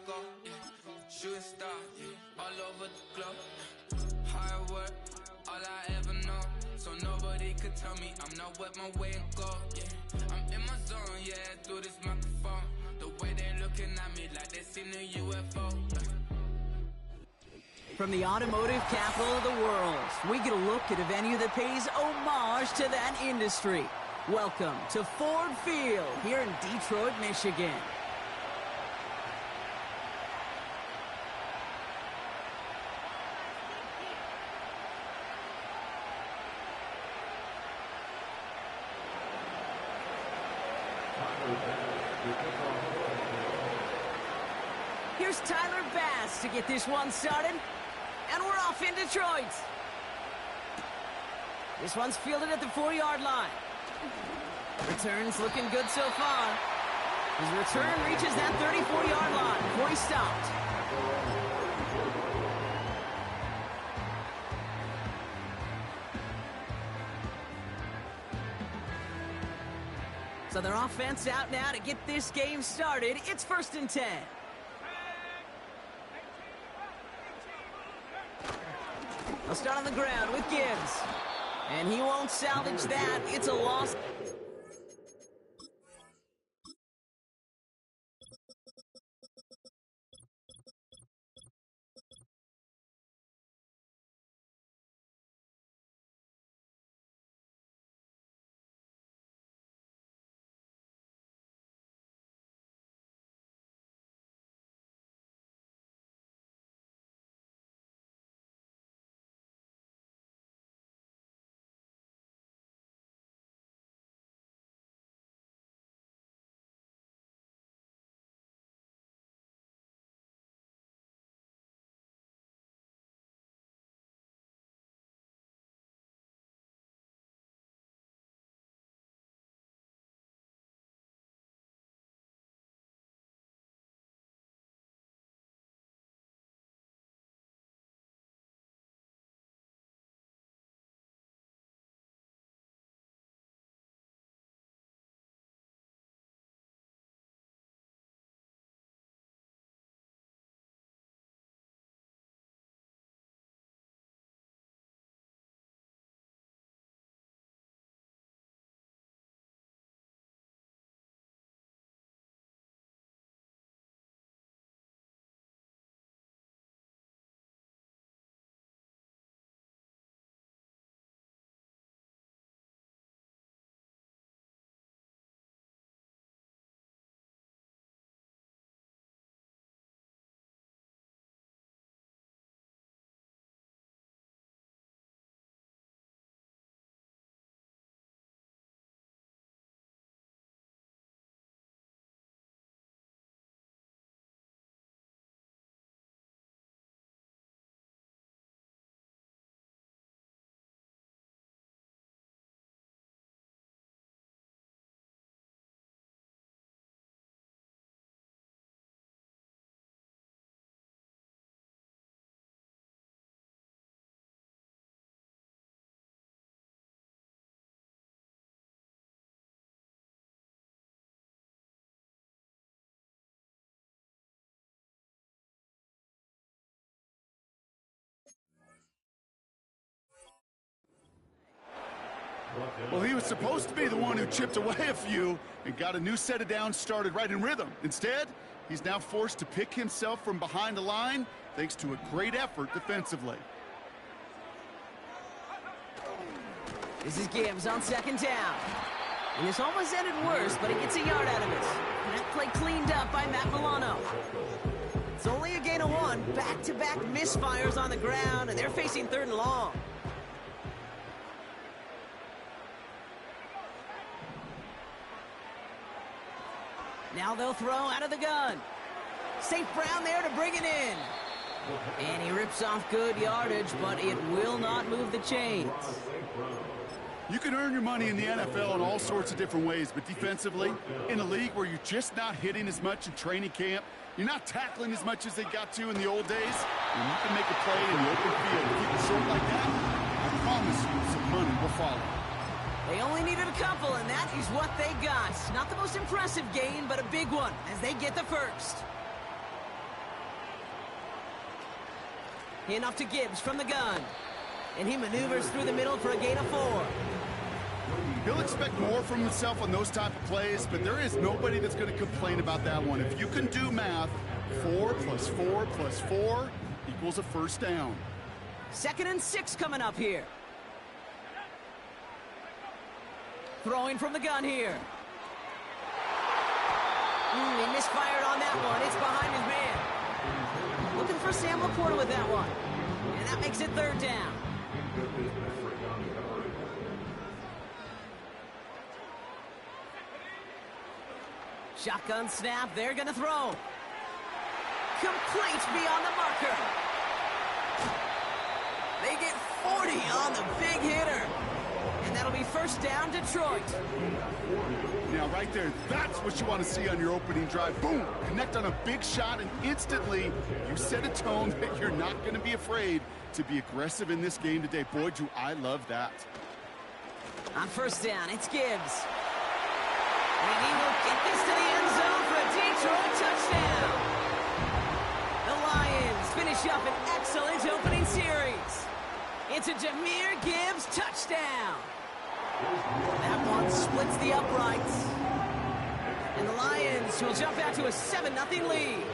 go, yeah. Shooting star, yeah. All over the globe. Hard work, all I ever know. So nobody could tell me I'm not what my way and go, yeah. I'm in my zone, yeah, through this microphone. The way they're looking at me like they seen a UFO. From the automotive capital of the world, we get a look at a venue that pays homage to that industry. Welcome to Ford Field here in Detroit, Michigan. Here's Tyler Bass to get this one started. And we're off in Detroit. This one's fielded at the 4-yard line. Return's looking good so far. His return reaches that 34-yard line before he's stopped. So their offense out now to get this game started. It's 1st and 10. They'll start on the ground with Gibbs. And he won't salvage that. It's a loss. Well, he was supposed to be the one who chipped away a few and got a new set of downs started right in rhythm. Instead, he's now forced to pick himself from behind the line thanks to a great effort defensively. This is Gibbs on 2nd down. And this almost ended worse, but he gets a yard out of it. And that play cleaned up by Matt Milano. It's only a gain of 1. Back-to-back misfires on the ground, and they're facing 3rd and long. Now they'll throw out of the gun. St. Brown there to bring it in. And he rips off good yardage, but it will not move the chains. You can earn your money in the NFL in all sorts of different ways, but defensively, in a league where you're just not hitting as much in training camp, you're not tackling as much as they got to in the old days, and you can make a play in the open field. Keep it short like that, I promise you some money will follow. They only needed a couple, and that is what they got. Not the most impressive gain, but a big one as they get the first. Hand off to Gibbs from the gun. And he maneuvers through the middle for a gain of 4. He'll expect more from himself on those type of plays, but there is nobody that's going to complain about that one. If you can do math, 4 + 4 + 4 equals a first down. 2nd and 6 coming up here. Throwing from the gun here. He misfired on that one. It's behind his man. Looking for Sam Laporta with that one. And that makes it 3rd down. Shotgun snap. They're going to throw. Complete beyond the marker. They get 40 on the big hitter. And that'll be first down, Detroit. Now, right there, that's what you want to see on your opening drive. Boom! Connect on a big shot, and instantly you set a tone that you're not going to be afraid to be aggressive in this game today. Boy, do I love that. On first down, it's Gibbs. And he will get this to the end zone for a Detroit touchdown. The Lions finish up an excellent opening series. It's a Jahmyr Gibbs touchdown. That one splits the uprights. And the Lions will jump out to a 7-0 lead.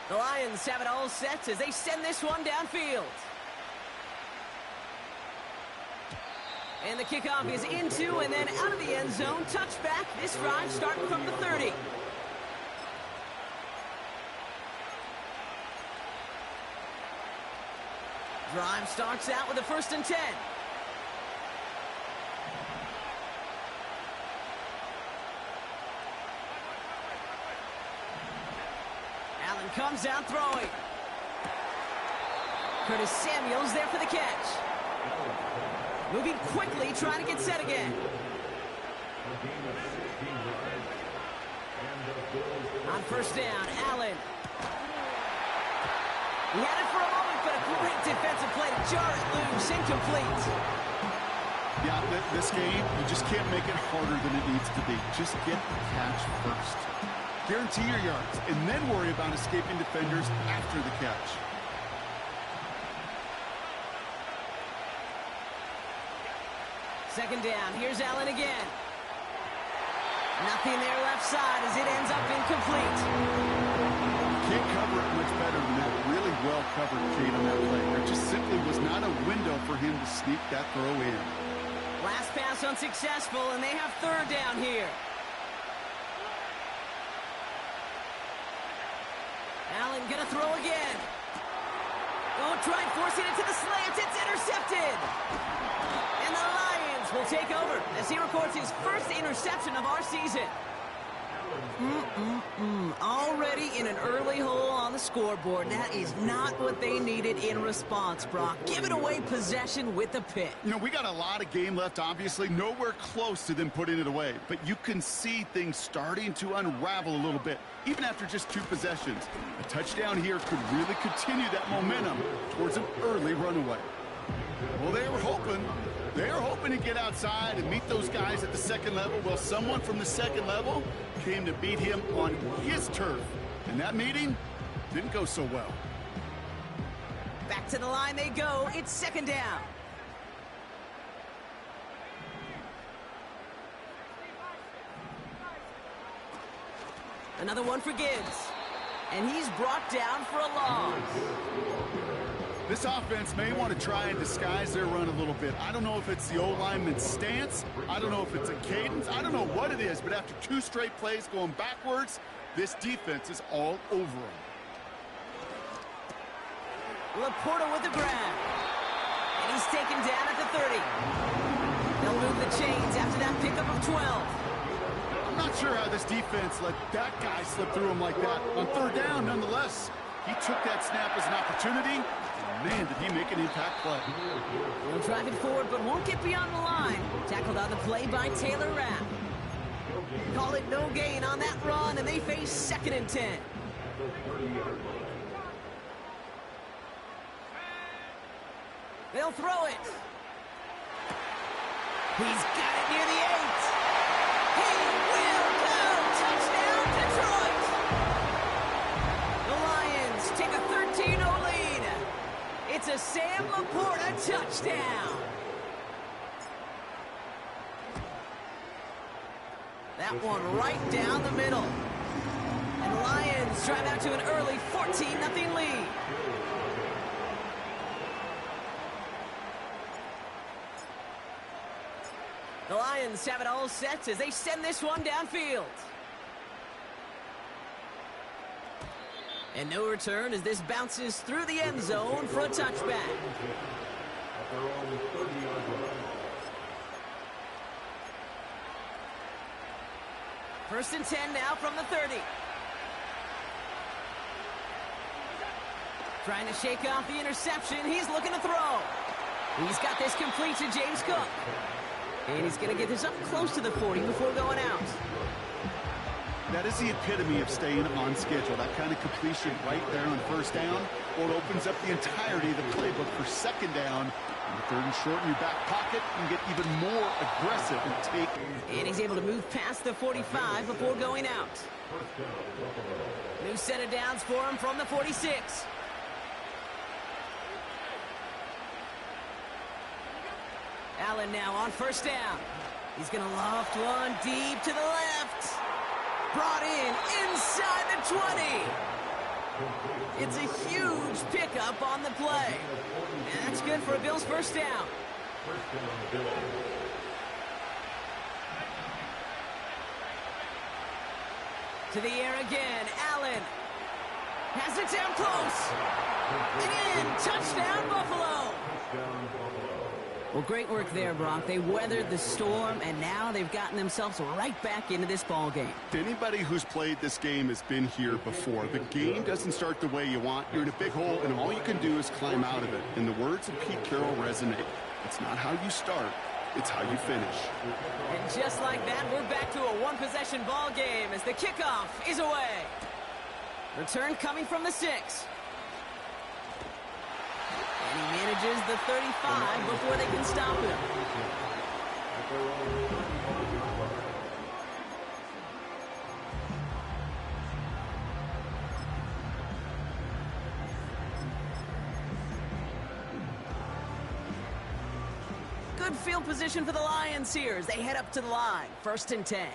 The Lions have it all set as they send this one downfield. And the kickoff is into and then out of the end zone. Touchback. This drive starting from the 30. Drive starts out with a 1st and 10. Allen comes out throwing. Curtis Samuel's there for the catch. Moving quickly, trying to get set again. On first down, Allen. He had it for a moment, but a great defensive play to jar it loose, incomplete. Yeah, this game, you just can't make it harder than it needs to be. Just get the catch first. Guarantee your yards, and then worry about escaping defenders after the catch. Second down, here's Allen again. Nothing there left side as it ends up incomplete. Can't cover it much better than that. Really well covered, Kate, on that play. There just simply was not a window for him to sneak that throw in. Last pass unsuccessful, and they have 3rd down here. Allen gonna throw again. Don't try forcing it to the slants. It's intercepted. And the Lions will take over as he records his first interception of our season. Already in an early hole on the scoreboard. That is not what they needed in response, Brock. Giving away possession with the pick. You know, we got a lot of game left, obviously. Nowhere close to them putting it away. But you can see things starting to unravel a little bit, even after just 2 possessions. A touchdown here could really continue that momentum towards an early runaway. Well, they were hoping to get outside and meet those guys at the 2nd level. Well, someone from the 2nd level came to beat him on his turf. And that meeting didn't go so well. Back to the line they go. It's 2nd down. Another one for Gibbs. And he's brought down for a loss. This offense may want to try and disguise their run a little bit. I don't know if it's the O-lineman's stance. I don't know if it's a cadence. I don't know what it is, but after 2 straight plays going backwards, this defense is all over them. Laporta with the grab. And he's taken down at the 30. They'll move the chains after that pickup of 12. I'm not sure how this defense let that guy slip through him like that. On 3rd down, nonetheless, he took that snap as an opportunity. Man, did he make an impact play. He'll drive it forward, but won't get beyond the line. Tackled on the play by Taylor Rapp. Call it no gain on that run, and they face 2nd and 10. They'll throw it. He's got it near the 8. He will go. Touchdown, Detroit. The to Sam Laporta, touchdown. That one right down the middle. And the Lions drive out to an early 14-0 lead. The Lions have it all set as they send this one downfield. And no return as this bounces through the end zone for a touchback. First and 10 now from the 30. Trying to shake off the interception. He's looking to throw. He's got this complete to James Cook. And he's going to get this up close to the 40 before going out. That is the epitome of staying on schedule. That kind of completion right there on first down, or it opens up the entirety of the playbook for second down. On the third and short in your back pocket, you can get even more aggressive and take. And he's able to move past the 45 before going out. New set of downs for him from the 46. Allen now on first down. He's going to loft one deep to the left. Brought in inside the 20. It's a huge pickup on the play. And that's good for a Bills first down. To the air again. Allen has it down close. And in. Touchdown, Buffalo. Well, great work there, Brock. They weathered the storm, and now they've gotten themselves right back into this ball game. Anybody who's played this game has been here before. The game doesn't start the way you want. You're in a big hole, and all you can do is climb out of it. And the words of Pete Carroll resonate. It's not how you start, it's how you finish. And just like that, we're back to a one-possession ball game as the kickoff is away. Return coming from the 6. And he manages the 35 before they can stop him. Good field position for the Lions here as they head up to the line. First and 10.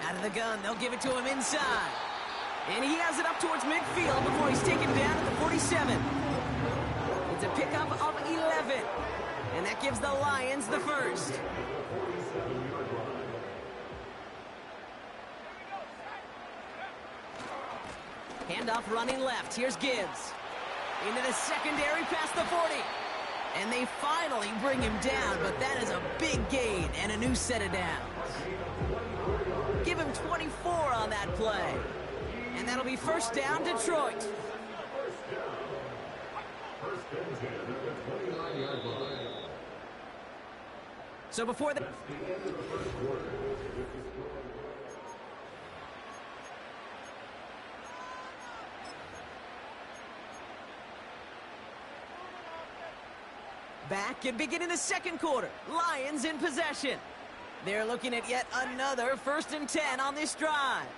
Out of the gun, they'll give it to him inside. And he has it up towards midfield before he's taken down at the 47. It's a pickup of 11. And that gives the Lions the first. Handoff running left. Here's Gibbs. Into the secondary past the 40. And they finally bring him down, but that is a big gain and a new set of downs. Give him 24 on that play. And that'll be first down, Detroit. So before the... Back and beginning the second quarter. Lions in possession. They're looking at yet another first and 10 on this drive.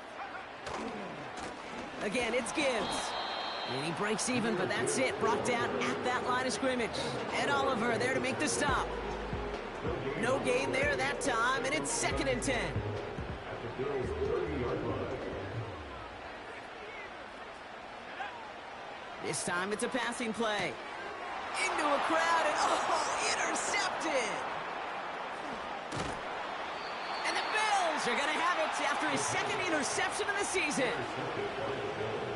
Again, it's Gibbs. And he breaks even, but that's it. Brought down at that line of scrimmage. Ed Oliver there to make the stop. No gain there that time, and it's second and 10. This time it's a passing play. Into a crowd, and intercepted. And the Bills are going to have it after his second interception of the season.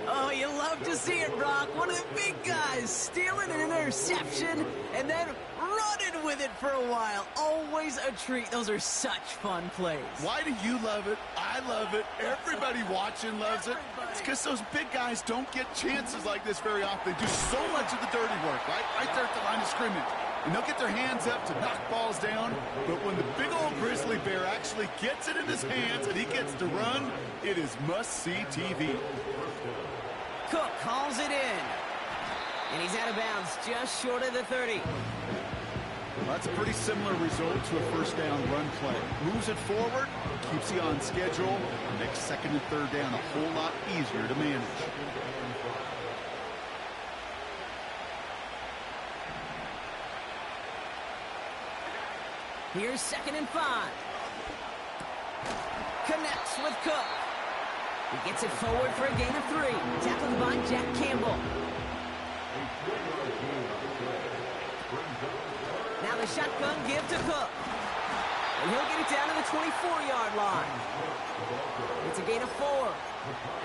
Oh, you love to see it, Brock. One of the big guys stealing an interception and then running with it for a while. Always a treat. Those are such fun plays. Why do you love it? I love it. Everybody watching loves it. It's because those big guys don't get chances like this very often. They do so much of the dirty work, right there at the line of scrimmage. And they'll get their hands up to knock balls down, but when the big old grizzly bear actually gets it in his hands and he gets to run, it is must-see TV. Cook calls it in. And he's out of bounds just short of the 30. Well, that's a pretty similar result to a first down run play. Moves it forward, keeps you on schedule, makes second and third down a whole lot easier to manage. Here's 2nd and 5. Connects with Cook. He gets it forward for a gain of 3. Tackled by Jack Campbell. Now the shotgun give to Cook. And he'll get it down to the 24-yard line. It's a gain of 4.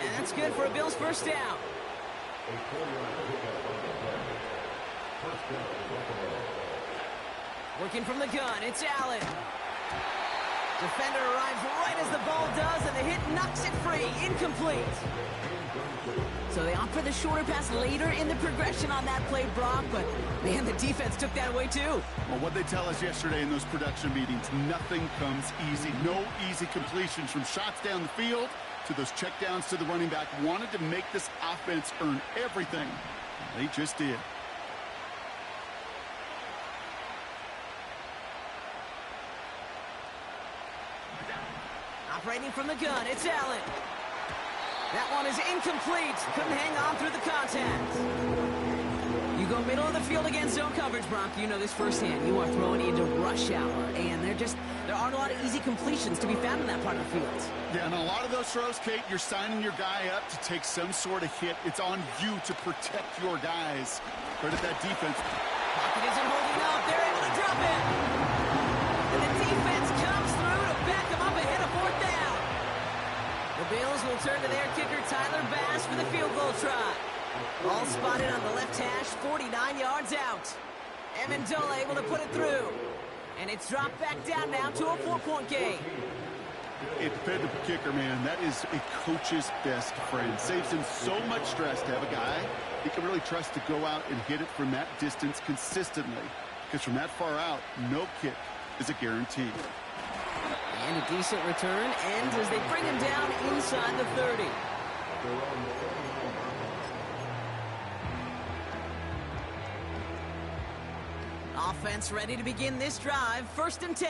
And that's good for a Bills first down. Working from the gun, it's Allen. Defender arrives right as the ball does, and the hit knocks it free. Incomplete. So they opt for the shorter pass later in the progression on that play, Brock, but, man, the defense took that away, too. Well, what they tell us yesterday in those production meetings, nothing comes easy. No easy completions from shots down the field to those checkdowns to the running back. Wanted to make this offense earn everything. They just did. Operating from the gun, it's Allen. That one is incomplete. Couldn't hang on through the contact. You go middle of the field against zone coverage, Brock. You know this firsthand. You are throwing into rush hour, and there aren't a lot of easy completions to be found in that part of the field. Yeah, and a lot of those throws, Kate, you're signing your guy up to take some sort of hit. It's on you to protect your guys. Credit that defense. Pocket isn't holding up. They're able to drop it. And the defense comes through to back them up ahead of 4th down. The Bills will turn to their kicker, Tyler Bass, for the field goal try. Ball spotted on the left hash, 49 yards out. Amendola able to put it through. And it's dropped back down now to a 4-point game. A dependable kicker, man. That is a coach's best friend. Saves him so much stress to have a guy he can really trust to go out and hit it from that distance consistently. Because from that far out, no kick is a guarantee. And a decent return ends as they bring him down inside the 30. Offense ready to begin this drive. 1st and 10.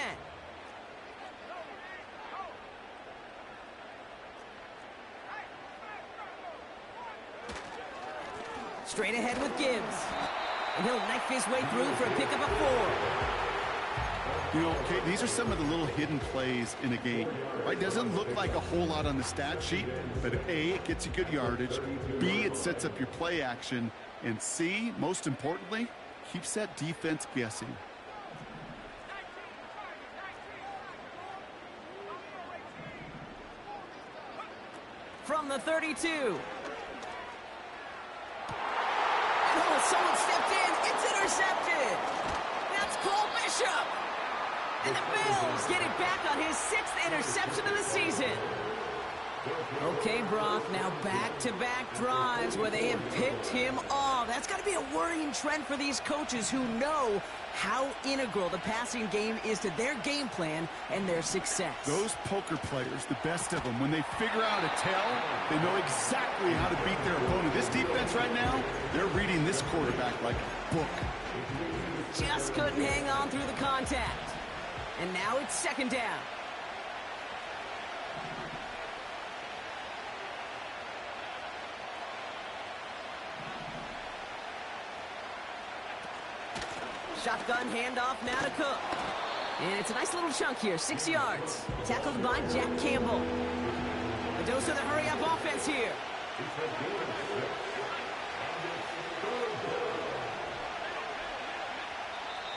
Straight ahead with Gibbs. And he'll knife his way through for a pickup of 4. You know, Kate, these are some of the little hidden plays in a game. Right? Doesn't look like a whole lot on the stat sheet, but A, it gets you good yardage. B, it sets up your play action. And C, most importantly, keeps that defense guessing. From the 32. Oh, someone stepped in. It's intercepted. That's Cole Bishop. And the Bills get it back on his 6th interception of the season. Okay, Brock, now back-to-back drives where they have picked him off. That's got to be a worrying trend for these coaches who know how integral the passing game is to their game plan and their success. Those poker players, the best of them, when they figure out a tell, they know exactly how to beat their opponent. This defense right now, they're reading this quarterback like a book. Just couldn't hang on through the contact. And now it's 2nd down. Shotgun handoff now to Cook. And it's a nice little chunk here, 6 yards. Tackled by Jack Campbell. A dose of the hurry-up offense here.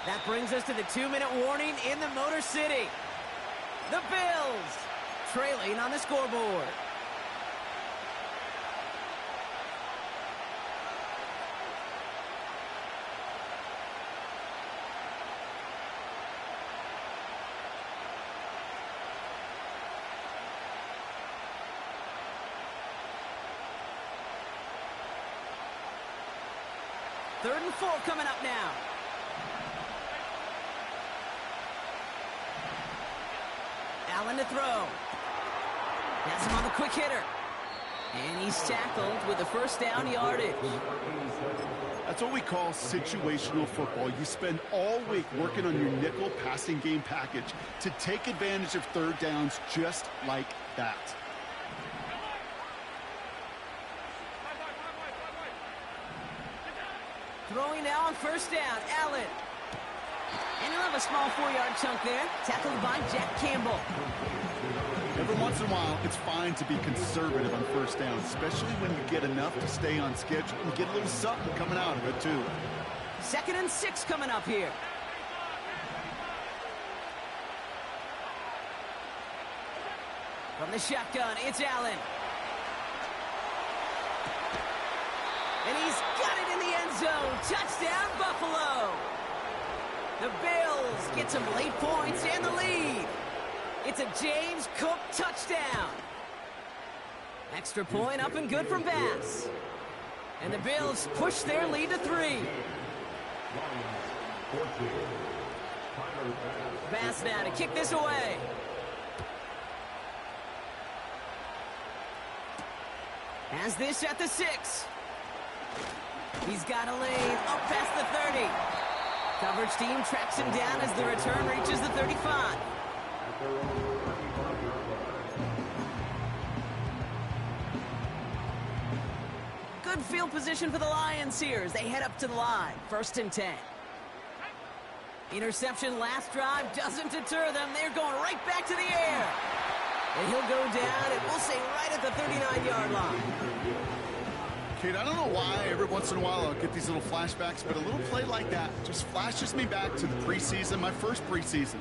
That brings us to the 2-minute warning in the Motor City. The Bills trailing on the scoreboard. Third and 4 coming up now. Allen to throw. Has him on the quick hitter. And he's tackled with the first down yardage. That's what we call situational football. You spend all week working on your nickel passing game package to take advantage of third downs just like that. Throwing now on first down, Allen. And he'll have a small 4-yard chunk there, tackled by Jack Campbell. Every once in a while, it's fine to be conservative on first down, especially when you get enough to stay on schedule and get a little something coming out of it, too. 2nd and 6 coming up here. From the shotgun, it's Allen. And he's got it in the end zone. Touchdown, Buffalo. The Bills get some late points and the lead. It's a James Cook touchdown. Extra point up and good from Bass. And the Bills push their lead to 3. Bass now to kick this away. Has this at the 6. He's got a lane up past the 30. Coverage team tracks him down as the return reaches the 35. Good field position for the Lions here as they head up to the line. 1st and 10. Interception last drive doesn't deter them. They're going right back to the air. And he'll go down, and we'll say right at the 39-yard line. Kate, I don't know why every once in a while I'll get these little flashbacks, but a little play like that just flashes me back to the preseason, my first preseason.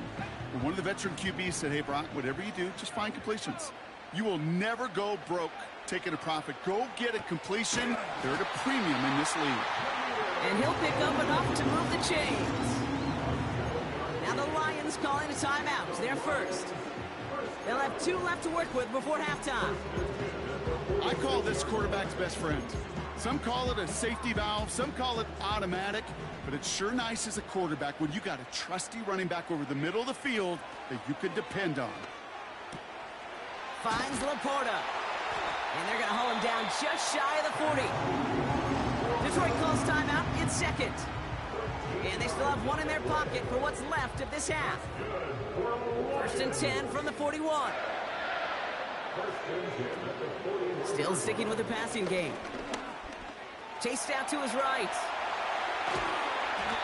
And one of the veteran QBs said, hey, Brock, whatever you do, just find completions. You will never go broke taking a profit. Go get a completion. They're at a premium in this league. And he'll pick up enough to move the chains. Now the Lions calling a timeout. They're first. They'll have 2 left to work with before halftime. I call this quarterback's best friend. Some call it a safety valve, some call it automatic, but it's sure nice as a quarterback when you got a trusty running back over the middle of the field that you can depend on. Finds Laporta. And they're going to haul him down just shy of the 40. Detroit calls timeout in 2nd. And they still have 1 in their pocket for what's left of this half. 1st and 10 from the 41. Still sticking with the passing game. Chased out to his right.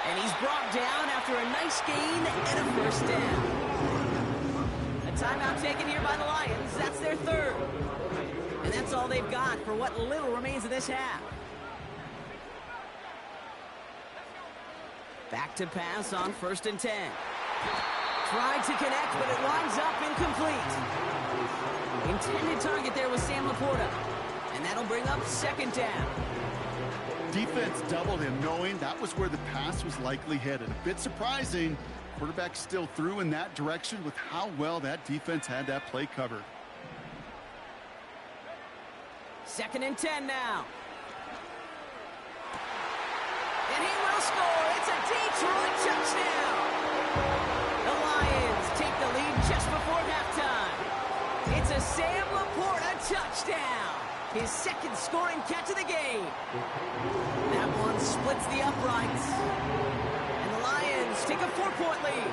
And he's brought down after a nice gain and a 1st down. A timeout taken here by the Lions. That's their 3rd. And that's all they've got for what little remains of this half. Back to pass on 1st and 10. Tried to connect, but it winds up incomplete. Intended target there was Sam Laporta. And that'll bring up 2nd down. Defense doubled him, knowing that was where the pass was likely headed. A bit surprising. Quarterback still threw in that direction with how well that defense had that play covered. 2nd and 10 now. And he will score. It's a Detroit touchdown. The Lions take the lead just before halftime. It's a Sam Laporta touchdown. His 2nd scoring catch of the game. That one splits the uprights. And the Lions take a 4-point lead.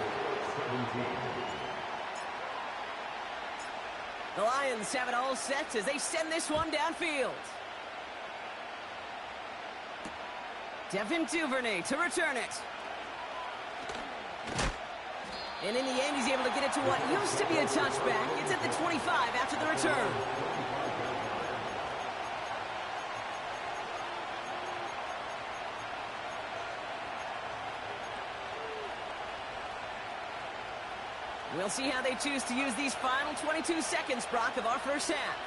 The Lions have it all set as they send this one downfield. Devin Duvernay to return it. And in the end, he's able to get it to what used to be a touchback. It's at the 25 after the return. We'll see how they choose to use these final 22 seconds, Brock, of our first half.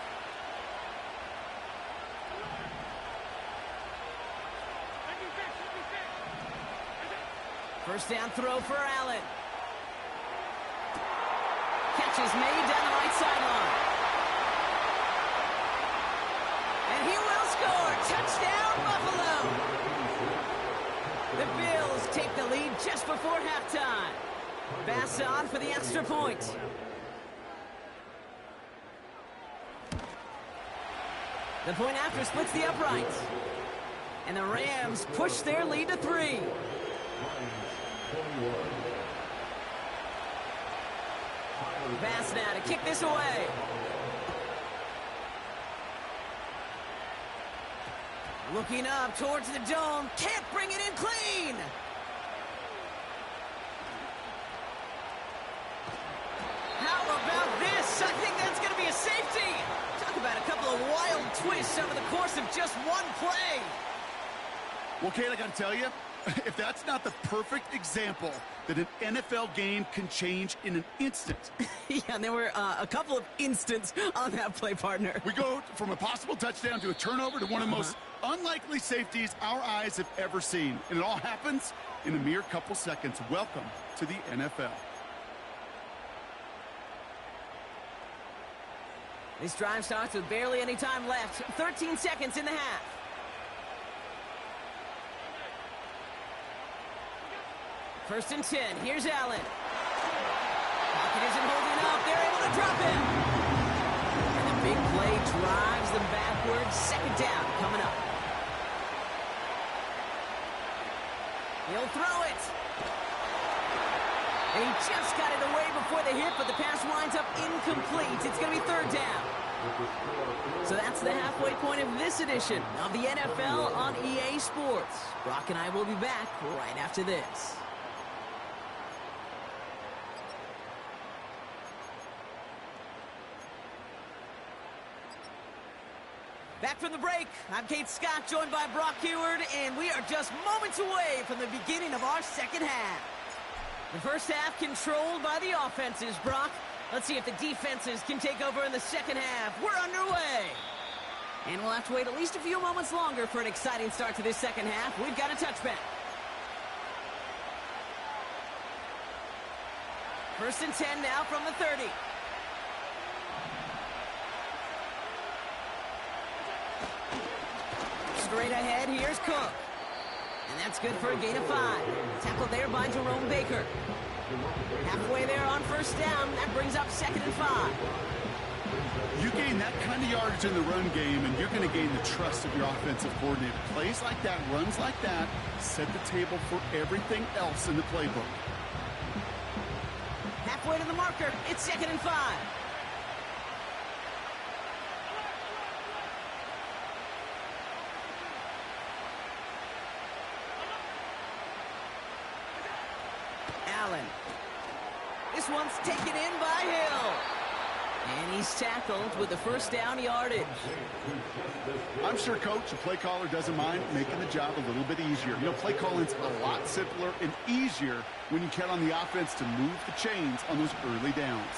First down throw for Allen. Catch is made down the right sideline. And he will score. Touchdown, Buffalo. The Bills take the lead just before halftime. Bass on for the extra point. The The point after splits the uprights. And the Rams push their lead to 3. Pass now to kick this away. Looking up towards the dome. Can't bring it in clean. How about this? I think that's going to be a safety. Talk about a couple of wild twists over the course of just one play. Well, Kate, I got to tell you, if that's not the perfect example that an NFL game can change in an instant. Yeah, and there were a couple of instants on that play, partner. We go from a possible touchdown to a turnover to one of the most unlikely safeties our eyes have ever seen. And it all happens in a mere couple seconds. Welcome to the NFL. This drive starts with barely any time left. 13 seconds in the half. First and 10. Here's Allen. Pocket isn't holding up. They're able to drop him. And the big play drives them backwards. Second down coming up. He'll throw it. And he just got it away before the hit, but the pass winds up incomplete. It's going to be third down. So that's the halfway point of this edition of the NFL on EA Sports. Brock and I will be back right after this. Back from the break, I'm Kate Scott, joined by Brock Heward, and we are just moments away from the beginning of our second half. The first half controlled by the offenses, Brock. Let's see if the defenses can take over in the second half. We're underway. And we'll have to wait at least a few moments longer for an exciting start to this second half. We've got a touchback. First and 10 now from the 30. Straight ahead, here's Cook. And that's good for a gain of 5. Tackled there by Jerome Baker. Halfway there on first down. That brings up second and 5. You gain that kind of yardage in the run game, and you're going to gain the trust of your offensive coordinator. Plays like that, runs like that, set the table for everything else in the playbook. Halfway to the marker. It's second and 5. Allen. This one's taken in by Hill. And he's tackled with the first down yardage. I'm sure coach, the play caller, doesn't mind making the job a little bit easier. You know, play calling's a lot simpler and easier when you count on the offense to move the chains on those early downs.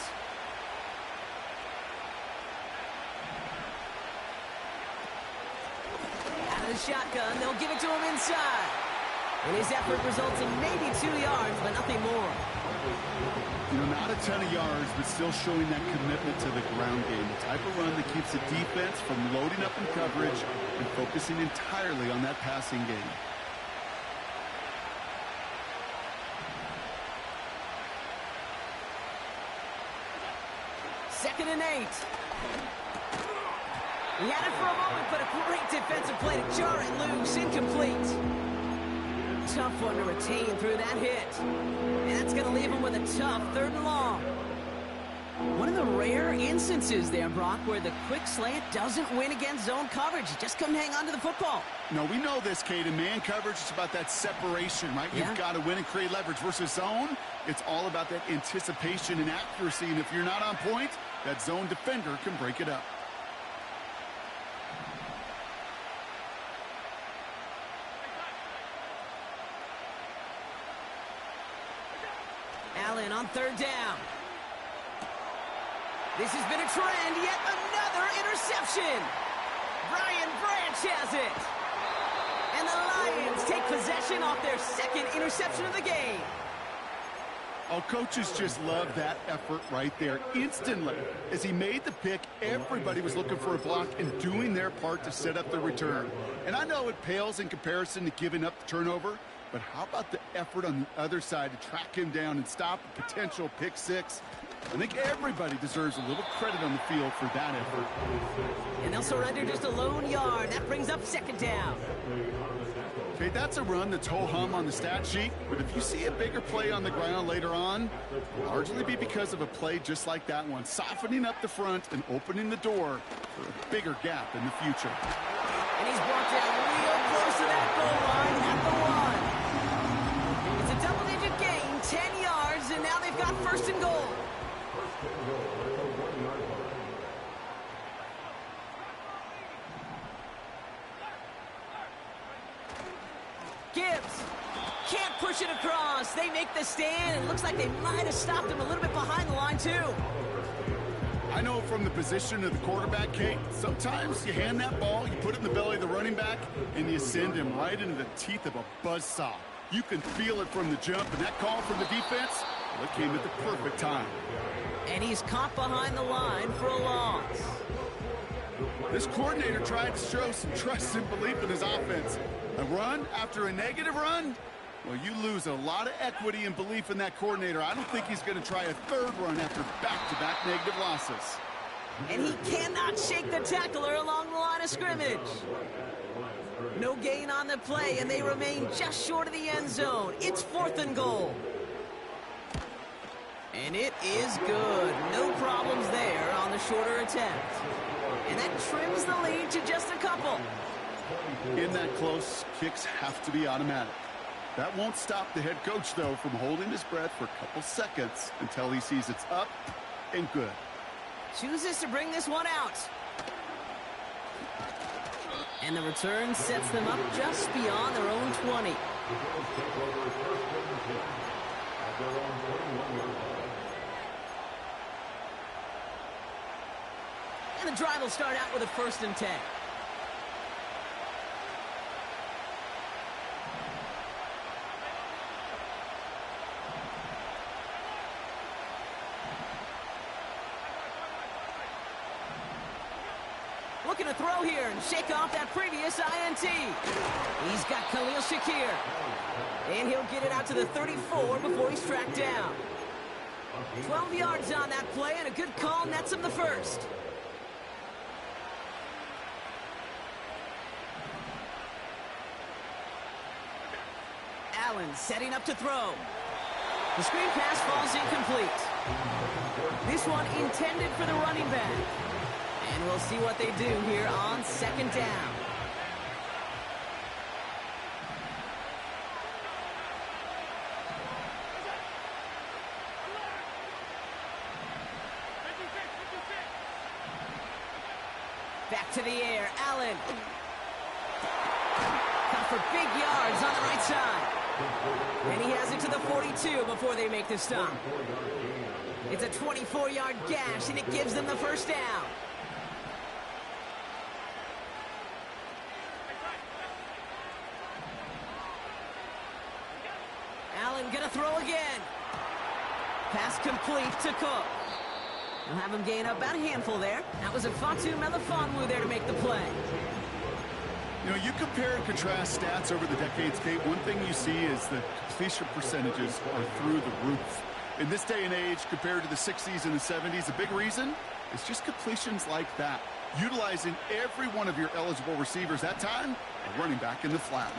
Out of the shotgun, they'll give it to him inside. And his effort results in maybe 2 yards, but nothing more. You know, not a ton of yards, but still showing that commitment to the ground game. The type of run that keeps the defense from loading up in coverage and focusing entirely on that passing game. Second and 8. He had it for a moment, but a great defensive play to jar it loose. Incomplete. Tough one to retain through that hit. And that's going to leave him with a tough third and long. One of the rare instances there, Brock, where the quick slant doesn't win against zone coverage. He just couldn't hang on to the football. No, we know this, Kate. In man coverage, it's about that separation, right? Yeah. You've got to win and create leverage versus zone. It's all about that anticipation and accuracy. And if you're not on point, that zone defender can break it up. Allen on third down. This has been a trend. Yet another interception. Brian Branch has it. And the Lions take possession off their second interception of the game. Oh, coaches just love that effort right there. Instantly, as he made the pick, everybody was looking for a block and doing their part to set up the return. And I know it pales in comparison to giving up the turnover, but how about the effort on the other side to track him down and stop a potential pick six? I think everybody deserves a little credit on the field for that effort. And they'll surrender just a lone yard. That brings up second down. Okay, that's a run that's ho-hum on the stat sheet, but if you see a bigger play on the ground later on, it'll largely be because of a play just like that one, softening up the front and opening the door for a bigger gap in the future. And he's brought down real close to that goal line at the 1. It's a double-digit gain, 10 yards, and now they've got first and goal. Gibbs can't push it across. They make the stand, and it looks like they might have stopped him a little bit behind the line, too. I know from the position of the quarterback, Kate, sometimes you hand that ball, you put it in the belly of the running back, and you send him right into the teeth of a buzzsaw. You can feel it from the jump, and that call from the defense, well, it came at the perfect time. And he's caught behind the line for a loss. This coordinator tried to show some trust and belief in his offense. A run after a negative run? Well, you lose a lot of equity and belief in that coordinator. I don't think he's going to try a third run after back-to-back negative losses. And he cannot shake the tackler along the line of scrimmage. No gain on the play, and they remain just short of the end zone. It's 4th and goal. And it is good. No problems there on the shorter attempt. And that trims the lead to just a couple. In that close, kicks have to be automatic. That won't stop the head coach, though, from holding his breath for a couple seconds until he sees it's up and good. Chooses to bring this one out. And the return sets them up just beyond their own 20. And the drive will start out with a 1st and 10. Looking to throw here and shake off that previous INT. He's got Khalil Shakir. And he'll get it out to the 34 before he's tracked down. 12 yards on that play, and a good call nets him the first. Allen setting up to throw. The screen pass falls incomplete. This one intended for the running back. And we'll see what they do here on 2nd down. Back to the air, Allen. Got for big yards on the right side. And he has it to the 42 before they make the stop. It's a 24-yard gash, and it gives them the first down. Allen gonna throw again. Pass complete to Cook. They'll have him gain about a handful there. That was a Fatu Melifonwu there to make the play. You know, you compare and contrast stats over the decades, Kate. One thing you see is the completion percentages are through the roof. In this day and age, compared to the 60s and the 70s, a big reason is just completions like that. Utilizing every one of your eligible receivers that time, and running back in the flat.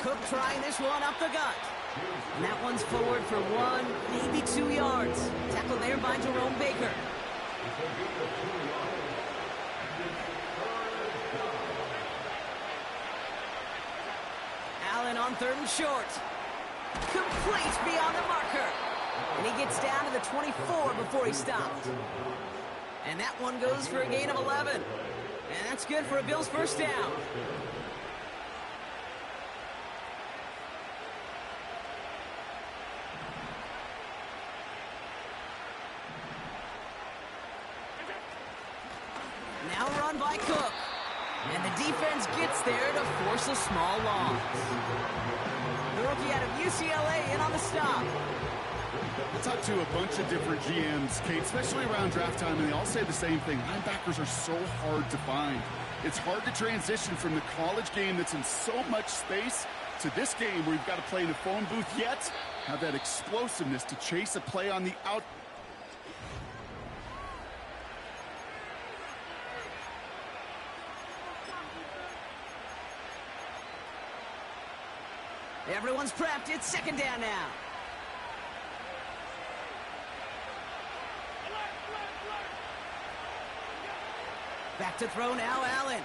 Cook trying this one up the gut. And that one's forward for 1, maybe 2 yards. Tackled there by Jerome Baker. Allen on 3rd and short. Complete beyond the marker. And he gets down to the 24 before he stopped. And that one goes for a gain of 11. And that's good for a Bills first down. Now run by Cook. And the defense gets there to force a small loss. The rookie out of UCLA in on the stop. I talked to a bunch of different GMs, Kate, especially around draft time, and they all say the same thing. Linebackers are so hard to find. It's hard to transition from the college game that's in so much space to this game where you've got to play in a phone booth, yet have that explosiveness to chase a play on the out. Everyone's prepped. It's second down now. Back to throw now, Allen.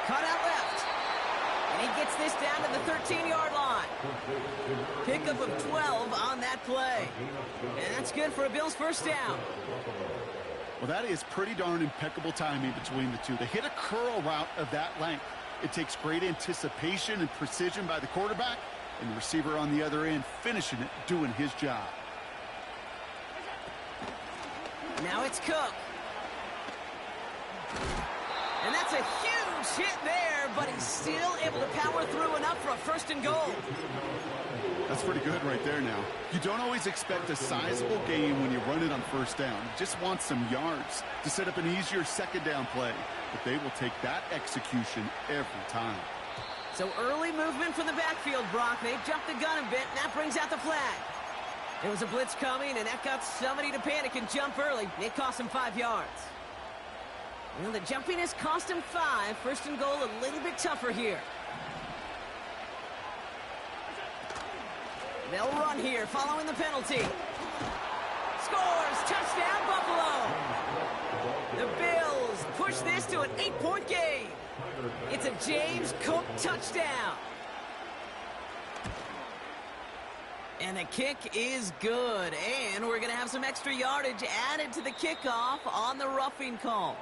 Cut out left. And he gets this down to the 13-yard line. Pickup of 12 on that play. And that's good for a Bills first down. Well, that is pretty darn impeccable timing between the two. They hit a curl route of that length. It takes great anticipation and precision by the quarterback, and the receiver on the other end finishing it, doing his job. Now it's Cook. And that's a huge hit there, but he's still able to power through enough for a first and goal. That's pretty good right there now. You don't always expect a sizable gain when you run it on first down. You just want some yards to set up an easier second down play. But they will take that execution every time. So early movement from the backfield, Brock. They've jumped the gun a bit, and that brings out the flag. There was a blitz coming, and that got somebody to panic and jump early. It cost him 5 yards. Well, the jumping has cost him 5. First and goal a little bit tougher here. They'll run here following the penalty. Scores! Touchdown, Buffalo! The Bills push this to an 8-point game. It's a James Cook touchdown. And the kick is good. And we're going to have some extra yardage added to the kickoff on the roughing call.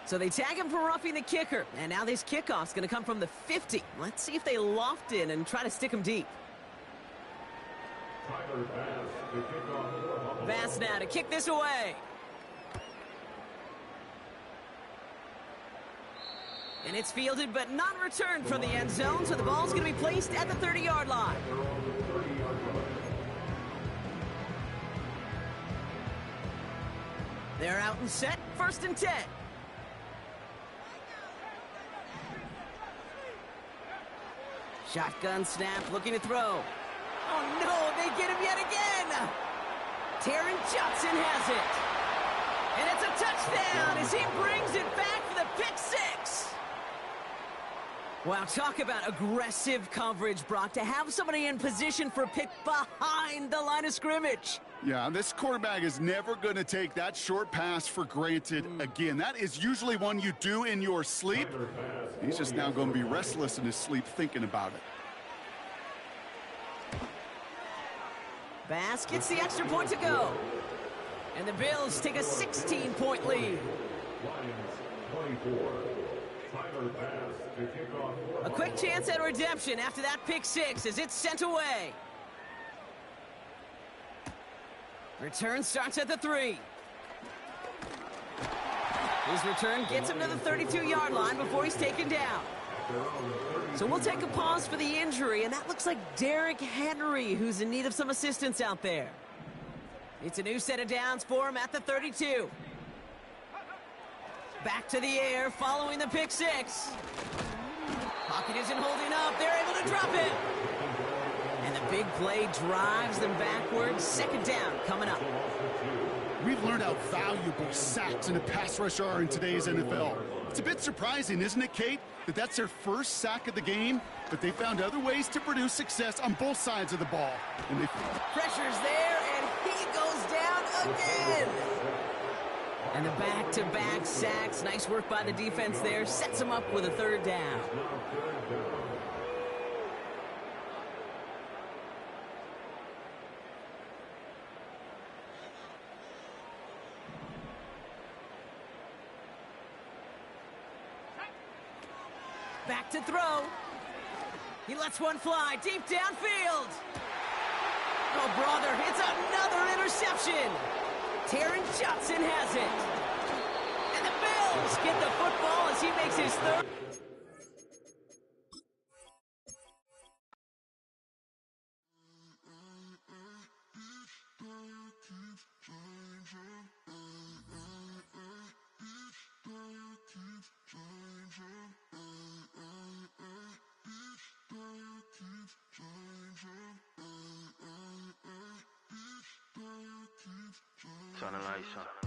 So they tag him for roughing the kicker. And now this kickoff's going to come from the 50. Let's see if they loft in and try to stick him deep. Bass now to kick this away. And it's fielded but not returned from the end zone, so the ball's going to be placed at the 30-yard line. They're out and set, 1st and 10. Shotgun snap, looking to throw. Oh, no, they get him yet again. Taron Johnson has it. And it's a touchdown as he brings it back for the pick 6. Wow, talk about aggressive coverage, Brock, to have somebody in position for a pick behind the line of scrimmage. Yeah, this quarterback is never going to take that short pass for granted again. That is usually one you do in your sleep. He's just now going to be restless in his sleep thinking about it. Bass gets the extra point to go. And the Bills take a 16-point lead. A quick chance at redemption after that pick 6 as it's sent away. Return starts at the 3. His return gets him to the 32-yard line before he's taken down. So we'll take a pause for the injury, and that looks like Derrick Henry, who's in need of some assistance out there. It's a new set of downs for him at the 32. Back to the air following the pick 6. Pocket isn't holding up. They're able to drop it. And the big play drives them backwards. Second down coming up. We've learned how valuable sacks in a pass rush are in today's NFL. It's a bit surprising, isn't it, Kate, that that's their first sack of the game, but they found other ways to produce success on both sides of the ball. And they... Pressure's there, and he goes down again. And the back-to-back sacks. Nice work by the defense there. Sets him up with a 3rd down. Back to throw. He lets one fly deep downfield. Oh, brother, it's another interception. Taron Johnson has it. And the Bills get the football as he makes his 3rd. Turn the lights on.